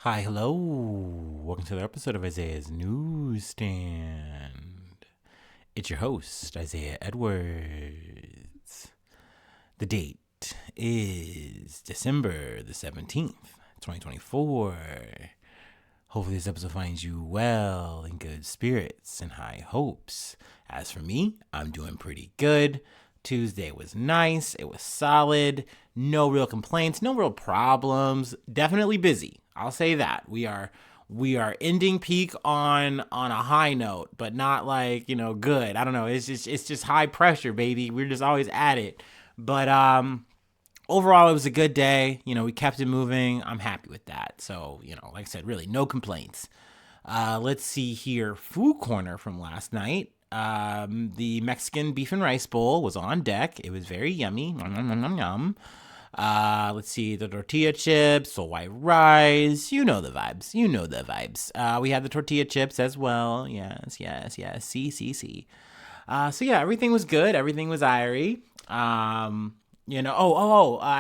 Hi, hello. Welcome to the episode of Isaiah's Newsstand. It's your host, Isaiah Edwards. The date is December the 17th, 2024. Hopefully, this episode finds you well, in good spirits, and high hopes. As for me, I'm doing pretty good. Tuesday was nice. It was solid. No real complaints, no real problems. Definitely busy. I'll say that. We are ending peak on a high note, but not like, good. I don't know. It's just high pressure, baby. We're just always at it. But overall, it was a good day. We kept it moving. I'm happy with that. So, like I said, really no complaints. Let's see here. Food corner from last night. The Mexican beef and rice bowl was on deck. It was very yummy. Nom, nom, nom, nom, nom. Let's see, the tortilla chips, the white rice. You know the vibes. We had the tortilla chips as well. Yes. See. So yeah, everything was good. Everything was irie. I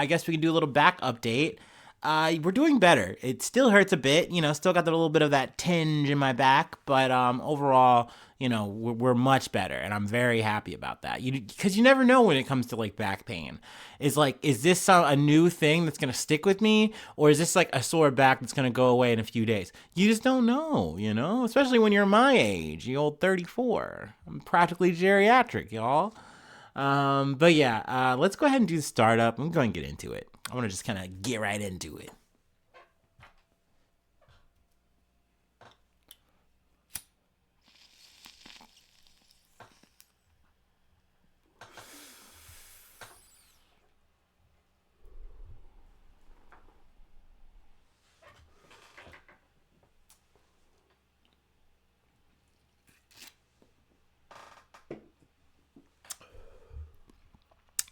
guess we can do a little back update. We're doing better. It still hurts a bit, still got a little bit of that tinge in my back, but overall, we're much better, and I'm very happy about that. Because you never know when it comes to like back pain. Is this a new thing that's gonna stick with me, or is this like a sore back that's gonna go away in a few days? You just don't know, especially when you're my age, you old 34. I'm practically geriatric, y'all. But yeah, let's go ahead and do the startup. I'm going to get into it. I want to just kind of get right into it.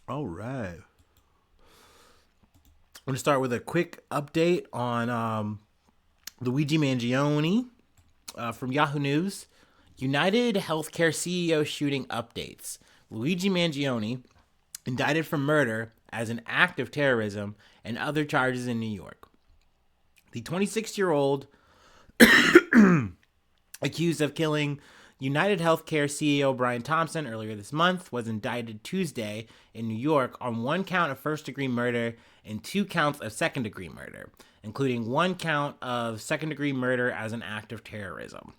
All right. I'm going to start with a quick update on Luigi Mangione from Yahoo News. United Healthcare CEO shooting updates. Luigi Mangione indicted for murder as an act of terrorism and other charges in New York. The 26-year-old accused of killing United Healthcare CEO Brian Thompson earlier this month was indicted Tuesday in New York on one count of first-degree murder and two counts of second-degree murder, including one count of second-degree murder as an act of terrorism.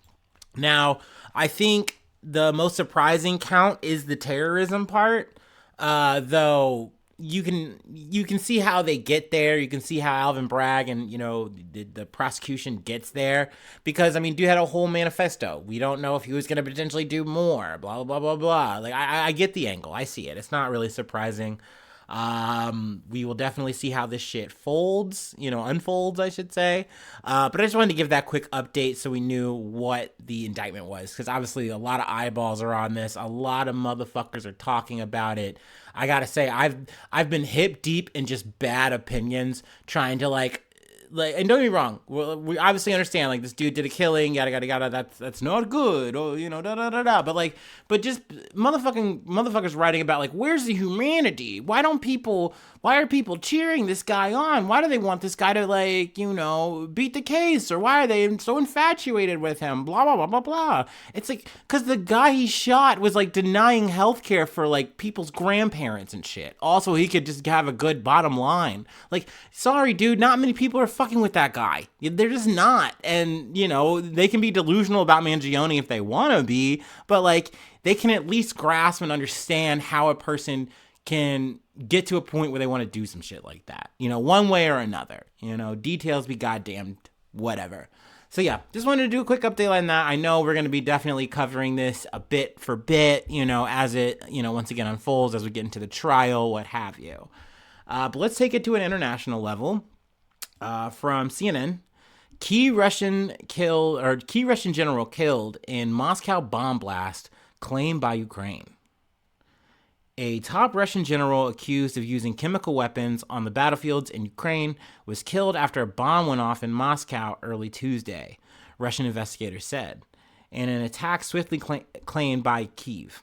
Now, I think the most surprising count is the terrorism part, though you can see how they get there. You can see how Alvin Bragg and the prosecution gets there, because I mean, dude had a whole manifesto. We don't know if he was going to potentially do more. Blah blah blah blah. Like I get the angle. I see it. It's not really surprising. We will definitely see how this shit unfolds, I should say. But I just wanted to give that quick update so we knew what the indictment was, because obviously a lot of eyeballs are on this. A lot of motherfuckers are talking about it. I gotta say, I've been hip deep in just bad opinions, trying to and don't get me wrong, we obviously understand like this dude did a killing, yada yada yada. That's not good, or da da da da. But just motherfuckers writing about like, where's the humanity? Why are people cheering this guy on? Why do they want this guy to beat the case, or why are they so infatuated with him? Blah blah blah blah blah. It's like, because the guy he shot was like denying healthcare for like people's grandparents and shit. Also, he could just have a good bottom line. Like, sorry, dude, not many people are fucking with that guy. They're just not. And, they can be delusional about Mangione if they want to be, but like, they can at least grasp and understand how a person can get to a point where they want to do some shit like that, one way or another. Details be goddamned, whatever. So yeah, just wanted to do a quick update on that. I know we're going to be definitely covering this a bit for bit, as it, once again unfolds, as we get into the trial, what have you. But let's take it to an international level. From CNN, key Russian general killed in Moscow bomb blast claimed by Ukraine. A top Russian general accused of using chemical weapons on the battlefields in Ukraine was killed after a bomb went off in Moscow early Tuesday, Russian investigators said, in an attack swiftly claimed by Kyiv.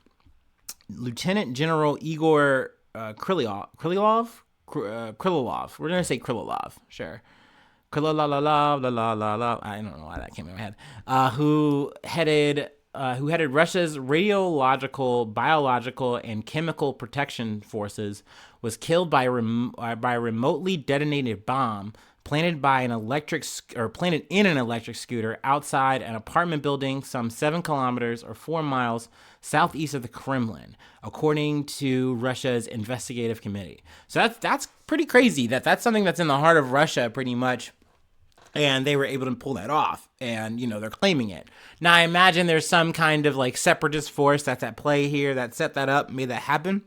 Lieutenant General Igor Krylov. We're going to say Kirillov, sure. Kirillov, I don't know why that came in my head. Who headed Russia's radiological, biological, and chemical protection forces, was killed by a remotely detonated bomb planted in an electric scooter outside an apartment building some 7 kilometers or 4 miles southeast of the Kremlin, according to Russia's investigative committee. So that's pretty crazy. That's something that's in the heart of Russia, pretty much. And they were able to pull that off, and they're claiming it. Now I imagine there's some kind of like separatist force that's at play here that set that up, made that happen.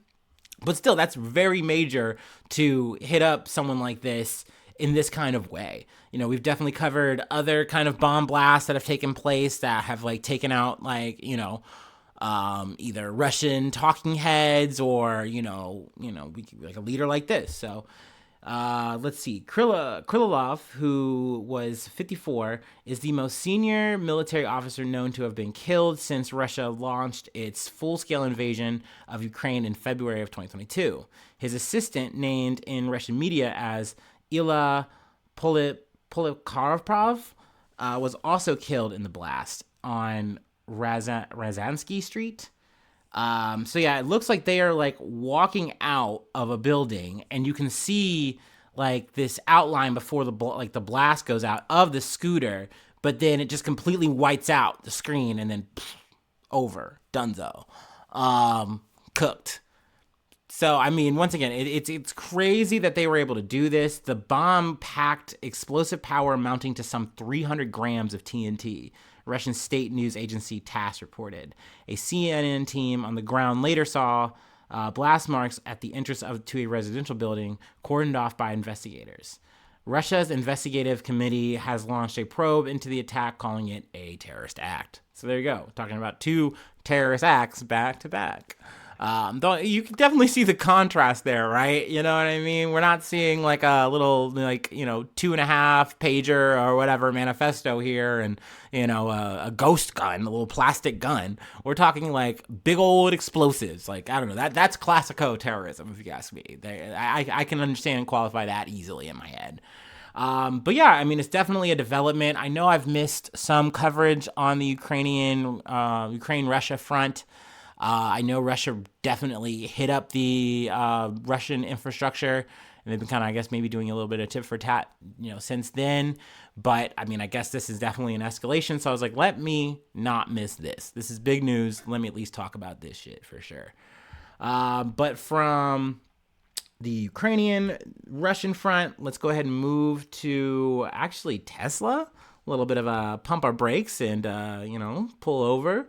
But still, that's very major to hit up someone like this in this kind of way. We've definitely covered other kind of bomb blasts that have taken place that have like taken out like, either Russian talking heads or, like a leader like this. So let's see. Kirillov, who was 54, is the most senior military officer known to have been killed since Russia launched its full-scale invasion of Ukraine in February of 2022. His assistant, named in Russian media as Ilya Polikarpov, was also killed in the blast on Razansky Street. So yeah, it looks like they are like walking out of a building, and you can see like this outline before the blast goes out of the scooter, but then it just completely whites out the screen, and then over, dunzo, cooked. So I mean, once again, it's crazy that they were able to do this. The bomb packed explosive power amounting to some 300 grams of TNT. Russian state news agency TASS reported. A CNN team on the ground later saw blast marks at the entrance to a residential building, cordoned off by investigators. Russia's investigative committee has launched a probe into the attack, calling it a terrorist act. So there you go, talking about 2 terrorist acts back to back. You can definitely see the contrast there, right? You know what I mean? We're not seeing like a little, 2.5 pager or whatever manifesto here and, a ghost gun, a little plastic gun. We're talking like big old explosives. Like, I don't know, that's classico terrorism, if you ask me. I can understand and qualify that easily in my head. But yeah, I mean, it's definitely a development. I know I've missed some coverage on the Ukraine-Russia front. I know Russia definitely hit up the Russian infrastructure, and they've been kind of, I guess, maybe doing a little bit of tit for tat, since then. But I mean, I guess this is definitely an escalation. So I was like, let me not miss this. This is big news. Let me at least talk about this shit for sure. But from the Ukrainian-Russian front, let's go ahead and move to actually Tesla. A little bit of a pump our brakes and, pull over.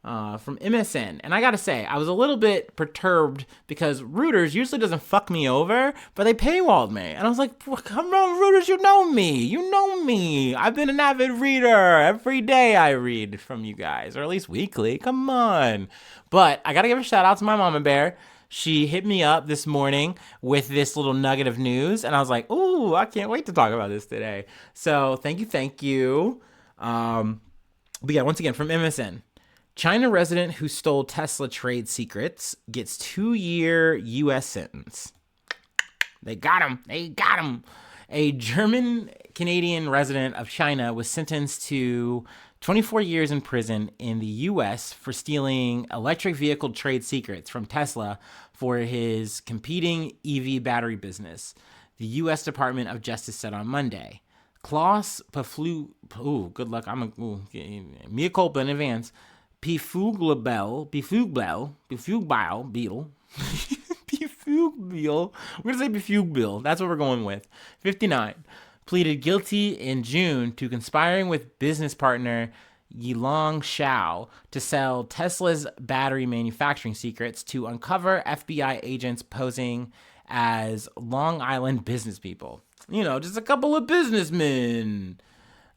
From MSN. And I gotta say, I was a little bit perturbed because Reuters usually doesn't fuck me over, but they paywalled me. And I was like, come on, Reuters, you know me. I've been an avid reader. Every day I read from you guys, or at least weekly. Come on. But I gotta give a shout out to my mama bear. She hit me up this morning with this little nugget of news, and I was like, ooh, I can't wait to talk about this today. So thank you. But yeah, once again, from MSN. China resident who stole Tesla trade secrets gets 2-year U.S. sentence. They got him. A German-Canadian resident of China was sentenced to 24 years in prison in the U.S. for stealing electric vehicle trade secrets from Tesla for his competing EV battery business, the U.S. Department of Justice said on Monday. Klaus good luck. Mea culpa in advance. Beal. We're going to say Befugbel. That's what we're going with. 59. Pleaded guilty in June to conspiring with business partner Yilong Shao to sell Tesla's battery manufacturing secrets to uncover FBI agents posing as Long Island business people. Just a couple of businessmen.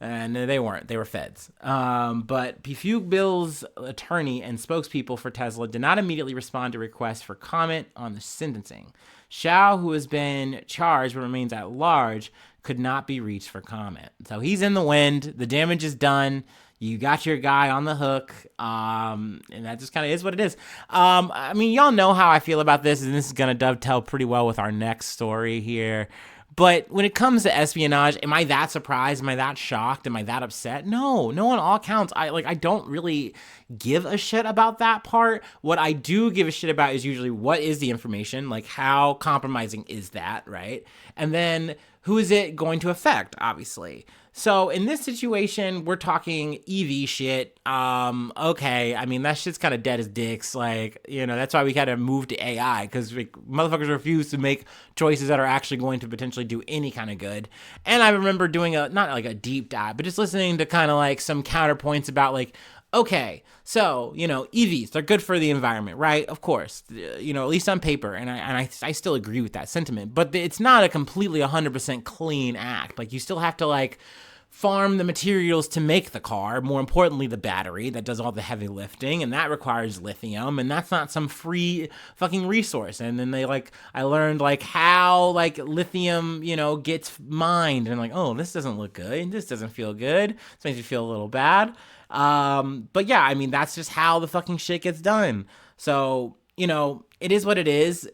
And they weren't. They were feds. But Befugbel's attorney and spokespeople for Tesla did not immediately respond to requests for comment on the sentencing. Shao, who has been charged but remains at large, could not be reached for comment. So he's in the wind. The damage is done. You got your guy on the hook. And that just kind of is what it is. I mean, y'all know how I feel about this, and this is going to dovetail pretty well with our next story here. But when it comes to espionage, am I that surprised? Am I that shocked? Am I that upset? No, no, on all counts. I don't really give a shit about that part. What I do give a shit about is usually what is the information, like how compromising is that, right? And then who is it going to affect, obviously. So in this situation, we're talking EV shit. Okay, I mean that shit's kind of dead as dicks. Like, that's why we gotta move to AI, because motherfuckers refuse to make choices that are actually going to potentially do any kind of good. And I remember doing not like a deep dive, but just listening to kind of like some counterpoints about like, okay, so, EVs, they're good for the environment, right? Of course, at least on paper. And I still agree with that sentiment, but it's not a completely 100% clean act. Like, you still have to like farm the materials to make the car. More importantly, the battery that does all the heavy lifting, and that requires lithium, and that's not some free fucking resource. And then I learned like how like lithium, gets mined, and like, oh, this doesn't look good. This doesn't feel good. This makes me feel a little bad. But yeah, I mean, that's just how the fucking shit gets done. So, it is what it is.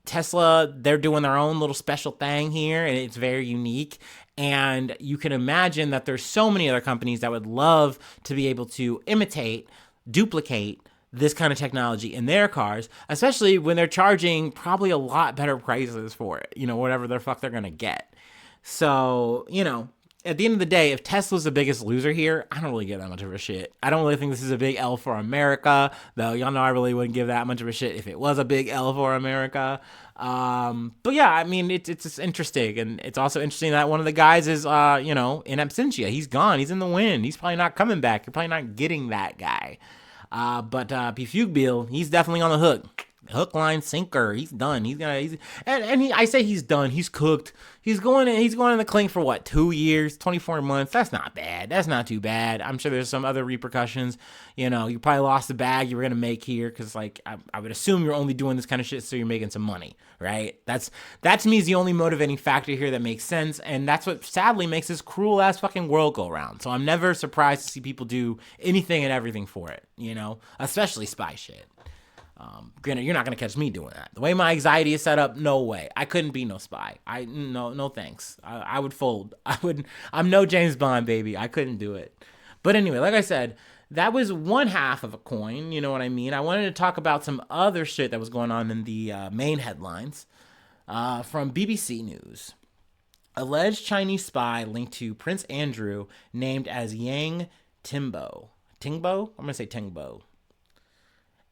Tesla, they're doing their own little special thing here, and it's very unique. And you can imagine that there's so many other companies that would love to be able to imitate, duplicate this kind of technology in their cars, especially when they're charging probably a lot better prices for it, whatever the fuck they're going to get. So, at the end of the day, if Tesla's the biggest loser here, I don't really give that much of a shit. I don't really think this is a big L for America, though y'all know I really wouldn't give that much of a shit if it was a big L for America. But yeah, I mean, it's interesting, and it's also interesting that one of the guys is, in absentia. He's gone. He's in the wind. He's probably not coming back. You're probably not getting that guy. But Pfugbiel, he's definitely on the hook. Hook, line, sinker. He's done. I say he's done. He's cooked. He's going in the clink for what, 2 years, 24 months. That's not bad. That's not too bad. I'm sure there's some other repercussions. You probably lost the bag you were gonna make here, because like I would assume you're only doing this kind of shit so you're making some money, right? That to me is the only motivating factor here that makes sense, and that's what sadly makes this cruel ass fucking world go round. So I'm never surprised to see people do anything and everything for it, especially spy shit. Granted, you're not gonna catch me doing that. The way my anxiety is set up, no way. I couldn't be no spy. No thanks. I would fold. I'm no James Bond, baby. I couldn't do it. But anyway, like I said, that was one half of a coin. You know what I mean? I wanted to talk about some other shit that was going on in the main headlines from BBC News. Alleged Chinese spy linked to Prince Andrew named as Yang Timbo. Tingbo? I'm gonna say Tingbo.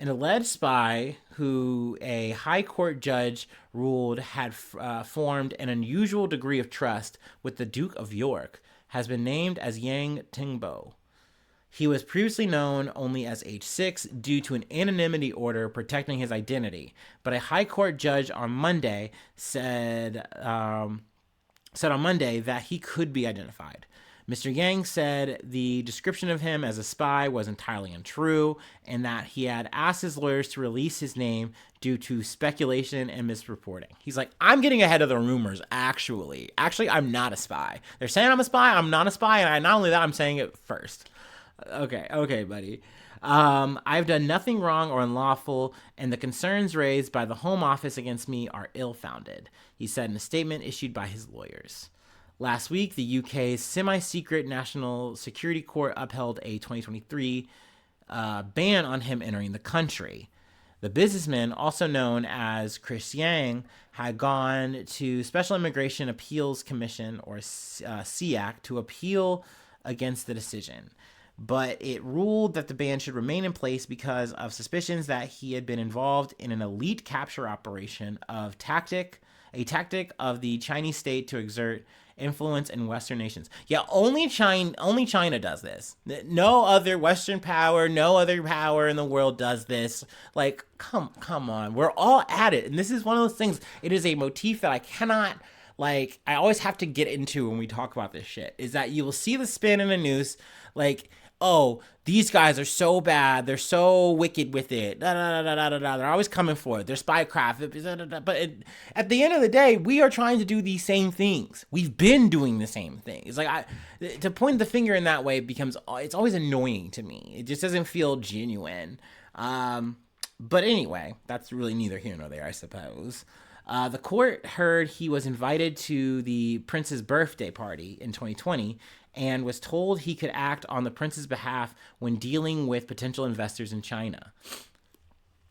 An alleged spy who a high court judge ruled had formed an unusual degree of trust with the Duke of York has been named as Yang Tingbo. He was previously known only as H6 due to an anonymity order protecting his identity, but a high court judge on Monday said on Monday that he could be identified. Mr. Yang said the description of him as a spy was entirely untrue, and that he had asked his lawyers to release his name due to speculation and misreporting. He's like, I'm getting ahead of the rumors, actually. Actually, I'm not a spy. They're saying I'm a spy, I'm not a spy, and not only that, I'm saying it first. Okay, buddy. I've done nothing wrong or unlawful, and the concerns raised by the Home Office against me are ill-founded, he said in a statement issued by his lawyers. Last week, the UK's semi-secret National Security Court upheld a 2023 ban on him entering the country. The businessman, also known as Chris Yang, had gone to Special Immigration Appeals Commission, or SEAC, to appeal against the decision. But it ruled that the ban should remain in place because of suspicions that he had been involved in an elite capture operation a tactic of the Chinese state to exert influence in Western nations. Yeah, only China does this. No other Western power, no other power in the world does this. Like, come on. We're all at it. And this is one of those things, it is a motif that I cannot, I always have to get into when we talk about this shit, is that you will see the spin in the news, like, oh, these guys are so bad, they're so wicked with it, they're always coming for it, they're spycraft, but at the end of the day, we are trying to do these same things. We've been doing the same things. Like, to point the finger in that way it's always annoying to me. It just doesn't feel genuine. But anyway, that's really neither here nor there, I suppose. The court heard he was invited to the prince's birthday party in 2020 and was told he could act on the prince's behalf when dealing with potential investors in China.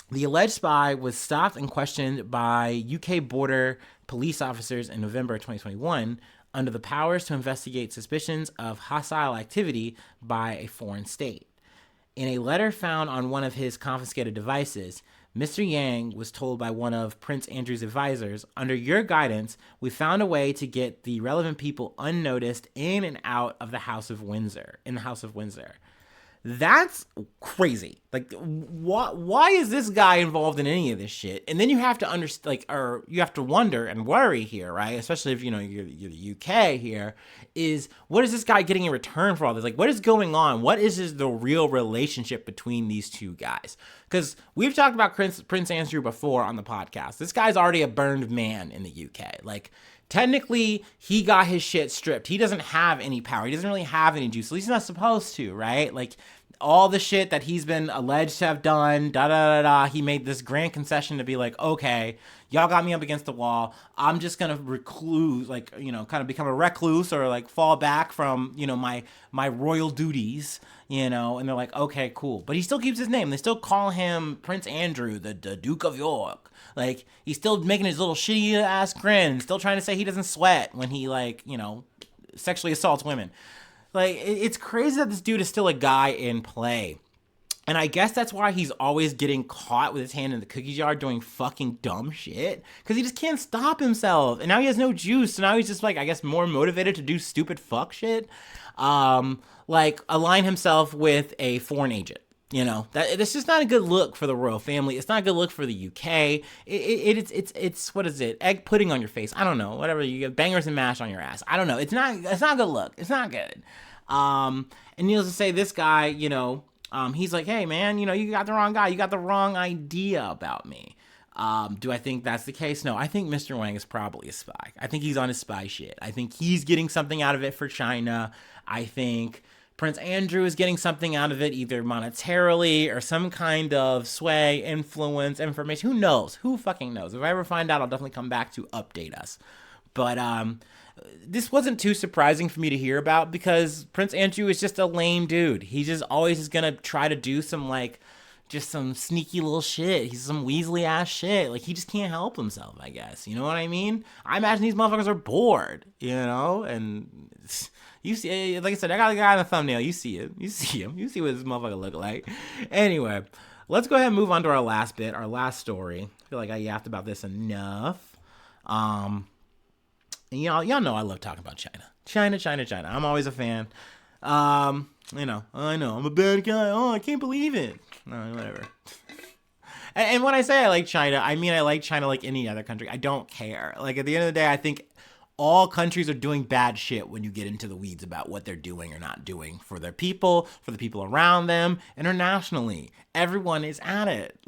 The alleged spy was stopped and questioned by UK border police officers in November 2021 under the powers to investigate suspicions of hostile activity by a foreign state. In a letter found on one of his confiscated devices, Mr. Yang was told by one of Prince Andrew's advisors, under your guidance, we found a way to get the relevant people unnoticed in and out of the House of Windsor, That's crazy. Like, why is this guy involved in any of this shit? And then you have to understand, or you have to wonder and worry here, right? Especially if, you're the UK here, is what is this guy getting in return for all this? Like, what is going on? What is the real relationship between these two guys? Because we've talked about Prince Andrew before on the podcast. This guy's already a burned man in the UK. Like, technically, he got his shit stripped. He doesn't have any power. He doesn't really have any juice. At least he's not supposed to, right? Like, all the shit that he's been alleged to have done, he made this grand concession to be like, okay, y'all got me up against the wall. I'm just going to recluse, kind of become a recluse or, fall back from, my royal duties, and they're like, okay, cool. But he still keeps his name. They still call him Prince Andrew, the Duke of York. Like, he's still making his little shitty ass grin, still trying to say he doesn't sweat when he, sexually assaults women. Like, it's crazy that this dude is still a guy in play. And I guess that's why he's always getting caught with his hand in the cookie jar doing fucking dumb shit. Because he just can't stop himself. And now he has no juice. So now he's just, I guess, more motivated to do stupid fuck shit. Align himself with a foreign agent. That's just not a good look for the royal family. It's not a good look for the UK. It's what is it? Egg pudding on your face. I don't know. Whatever, you get bangers and mash on your ass. I don't know. It's not a good look. It's not good. And needless to say, this guy, he's like, hey man, you got the wrong guy. You got the wrong idea about me. Do I think that's the case? No, I think Mr. Wang is probably a spy. I think he's on his spy shit. I think he's getting something out of it for China. I think Prince Andrew is getting something out of it, either monetarily or some kind of sway, influence, information. Who knows? Who fucking knows? If I ever find out, I'll definitely come back to update us. But this wasn't too surprising for me to hear about because Prince Andrew is just a lame dude. He just always is gonna try to do some just some sneaky little shit. He's some Weasley ass shit. He just can't help himself, I guess. You know what I mean? I imagine these motherfuckers are bored, and you see, like I said, I got the guy in the thumbnail. You see it. You see him. You see what this motherfucker look like. Anyway, let's go ahead and move on to our last bit, our last story. I feel like I yapped about this enough. And y'all know I love talking about China. China. I'm always a fan. I know, I'm a bad guy. Oh, I can't believe it. No, whatever. And when I say I like China, I mean I like China like any other country. I don't care. At the end of the day, I think all countries are doing bad shit when you get into the weeds about what they're doing or not doing for their people, for the people around them, internationally. Everyone is at it.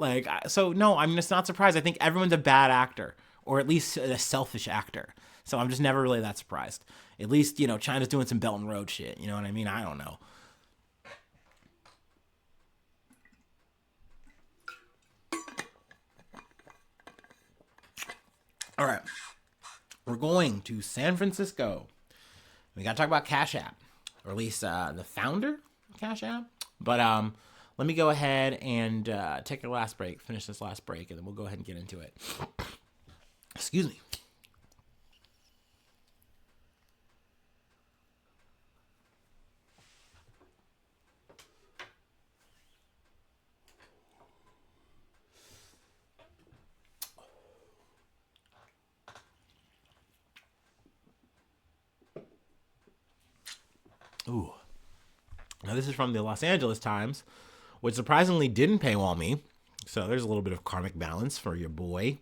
So no, I'm just not surprised. I think everyone's a bad actor, or at least a selfish actor. So I'm just never really that surprised. At least, China's doing some Belt and Road shit. You know what I mean? I don't know. All right. We're going to San Francisco. We got to talk about Cash App, or at least the founder of Cash App. But let me go ahead and take a last break, finish this last break, and then we'll go ahead and get into it. Excuse me. Ooh. Now, this is from the Los Angeles Times, which surprisingly didn't paywall me. So there's a little bit of karmic balance for your boy.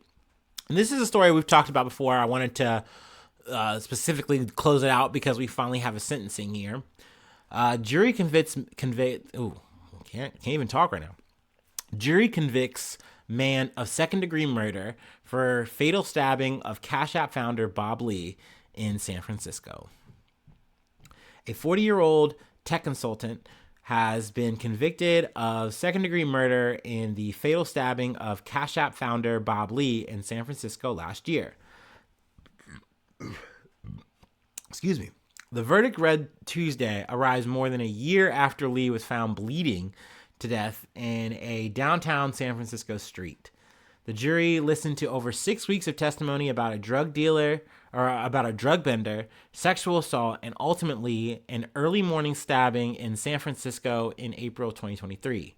And this is a story we've talked about before. I wanted to specifically close it out because we finally have a sentencing here. Jury can't even talk right now. Jury convicts man of second-degree murder for fatal stabbing of Cash App founder Bob Lee in San Francisco. A 40-year-old tech consultant has been convicted of second-degree murder in the fatal stabbing of Cash App founder Bob Lee in San Francisco last year. Excuse me. The verdict read Tuesday arrives more than a year after Lee was found bleeding to death in a downtown San Francisco street. The jury listened to over 6 weeks of testimony about a drug dealer or about a drug bender, sexual assault, and ultimately an early morning stabbing in San Francisco in April 2023.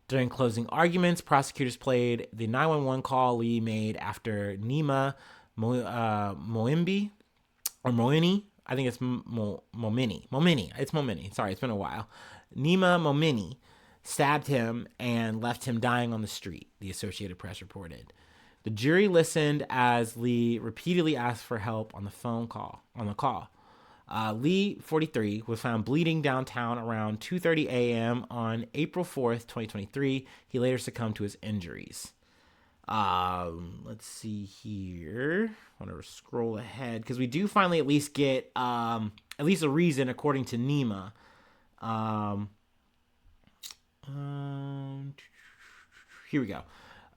During closing arguments, prosecutors played the 911 call Lee made after Nima Moimbi, or Moini. I think it's Momini. It's Momini. Sorry, it's been a while. Nima Momini stabbed him and left him dying on the street, the Associated Press reported. The jury listened as Lee repeatedly asked for help on the call. Lee, 43, was found bleeding downtown around 2:30 a.m. on April 4th, 2023. He later succumbed to his injuries. Let's see here. I want to scroll ahead because we do finally at least get at least a reason according to Nima. Here we go.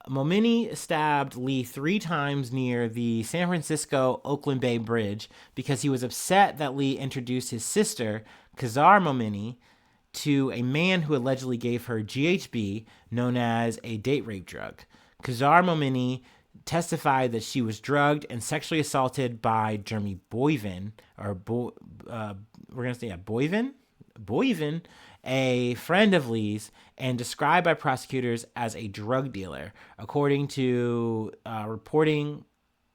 Momini stabbed Lee 3 times near the San Francisco-Oakland Bay Bridge because he was upset that Lee introduced his sister, Kazar Momini, to a man who allegedly gave her GHB, known as a date rape drug. Kazar Momini testified that she was drugged and sexually assaulted by Jeremy Boivin, Boivin, a friend of Lee's, and described by prosecutors as a drug dealer, according to reporting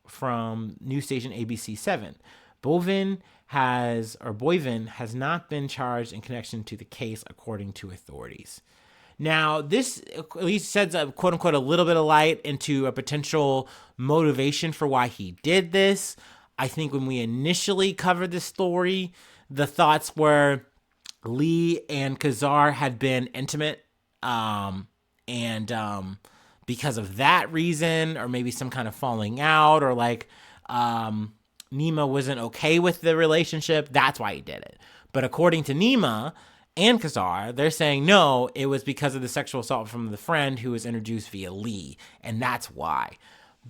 from news station ABC7. Boivin has not been charged in connection to the case, according to authorities. Now, this at least sheds a quote-unquote a little bit of light into a potential motivation for why he did this. I think when we initially covered this story, the thoughts were Lee and Kazar had been intimate, and because of that reason, or maybe some kind of falling out, or like Nima wasn't okay with the relationship, that's why he did it. But according to Nima and Kazar, they're saying no, it was because of the sexual assault from the friend who was introduced via Lee, and that's why.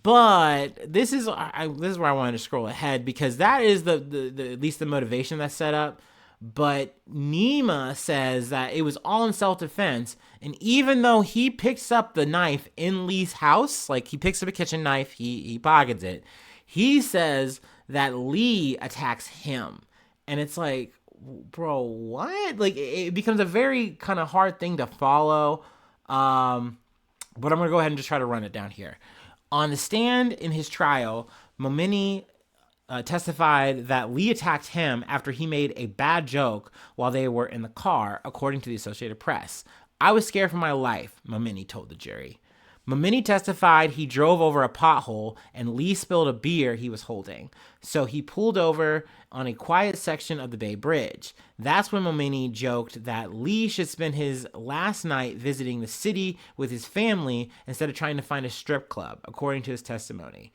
But this is where I wanted to scroll ahead, because that is the at least the motivation that's set up. But Nima says that it was all in self-defense, and even though he picks up the knife in Lee's house, like he picks up a kitchen knife, he pockets it, he says that Lee attacks him. And it's like, bro, what? Like, it becomes a very kind of hard thing to follow. But I'm going to go ahead and just try to run it down here. On the stand in his trial, Momini testified that Lee attacked him after he made a bad joke while they were in the car, according to the Associated Press. I was scared for my life, Momini told the jury. Momini testified he drove over a pothole and Lee spilled a beer he was holding, so he pulled over on a quiet section of the Bay Bridge. That's when Momini joked that Lee should spend his last night visiting the city with his family instead of trying to find a strip club, according to his testimony.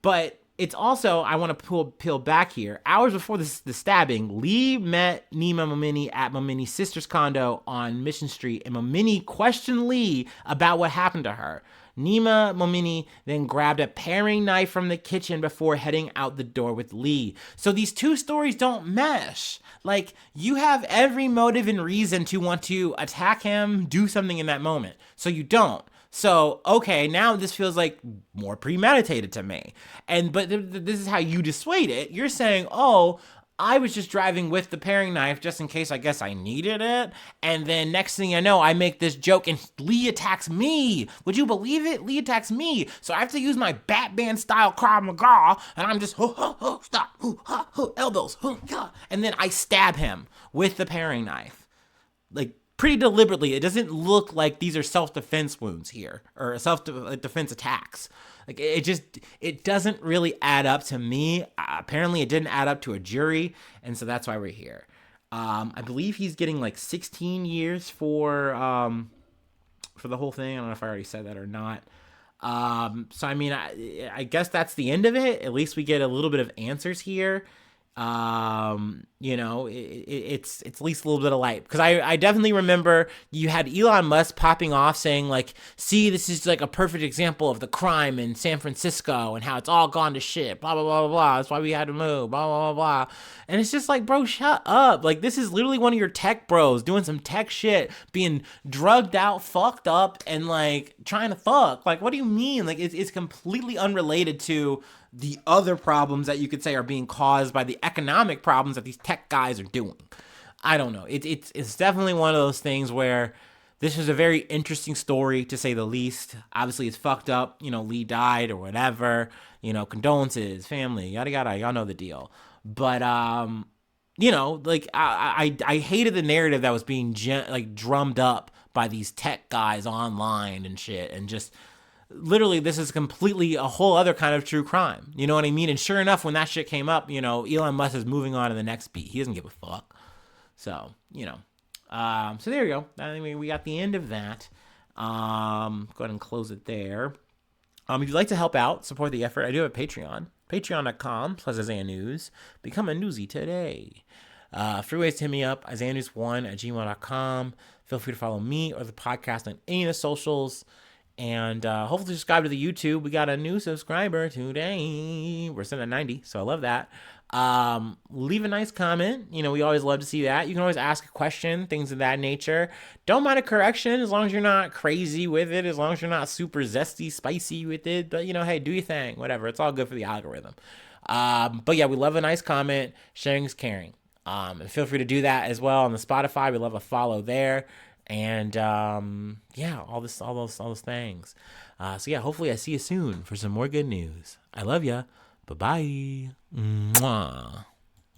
But it's also, I want to peel back here. Hours before the stabbing, Lee met Nima Momini at Momini's sister's condo on Mission Street, and Momini questioned Lee about what happened to her. Nima Momini then grabbed a paring knife from the kitchen before heading out the door with Lee. So these two stories don't mesh. Like, you have every motive and reason to want to attack him, do something in that moment. So you don't. So, okay, now this feels like more premeditated to me. But this is how you dissuade it. You're saying, oh, I was just driving with the paring knife just in case I guess I needed it. And then next thing I know, I make this joke and Lee attacks me. Would you believe it? Lee attacks me. So I have to use my Batman style Krav Maga, and I'm just, stop, elbows, and then I stab him with the paring knife. Like, pretty deliberately. It doesn't look like these are self-defense wounds here, or self-defense attacks. Like, it doesn't really add up to me. Apparently it didn't add up to a jury, and so that's why we're here. I believe he's getting like 16 years for the whole thing. I don't know if I already said that or not. So I mean, I guess that's the end of it. At least we get a little bit of answers here. It's at least a little bit of light, because I definitely remember you had Elon Musk popping off saying, like, see, this is like a perfect example of the crime in San Francisco and how it's all gone to shit, blah blah blah blah blah, that's why we had to move, blah blah blah blah. And it's just like, bro, shut up. Like, this is literally one of your tech bros doing some tech shit, being drugged out, fucked up, and like trying to fuck. Like, what do you mean? Like, it's completely unrelated to the other problems that you could say are being caused by the economic problems that these tech guys are doing. I don't know. It's definitely one of those things where this is a very interesting story, to say the least. Obviously, it's fucked up. Lee died or whatever. Condolences, family, yada yada. Y'all know the deal. But like, I hated the narrative that was being drummed up by these tech guys online and shit, and just literally, this is completely a whole other kind of true crime. You know what I mean? And sure enough, when that shit came up, Elon Musk is moving on to the next beat. He doesn't give a fuck. So, so there you go. I mean, we got the end of that. Go ahead and close it there. If you'd like to help out, support the effort, I do have a Patreon. Patreon.com/Isaiah News. Become a newsie today. Free ways to hit me up, IsaiahNews1@gmail.com. Feel free to follow me or the podcast on any of the socials. And hopefully subscribe to the YouTube. We got a new subscriber today. We're sitting at 90, so I love that. Leave a nice comment. We always love to see that. You can always ask a question, things of that nature. Don't mind a correction, as long as you're not crazy with it, as long as you're not super zesty, spicy with it. But, hey, do your thing, whatever. It's all good for the algorithm. But yeah, we love a nice comment. Sharing is caring. And feel free to do that as well on the Spotify. We love a follow there. And all those things. So yeah, hopefully I see you soon for some more good news. I love ya. Bye-bye. Mwah.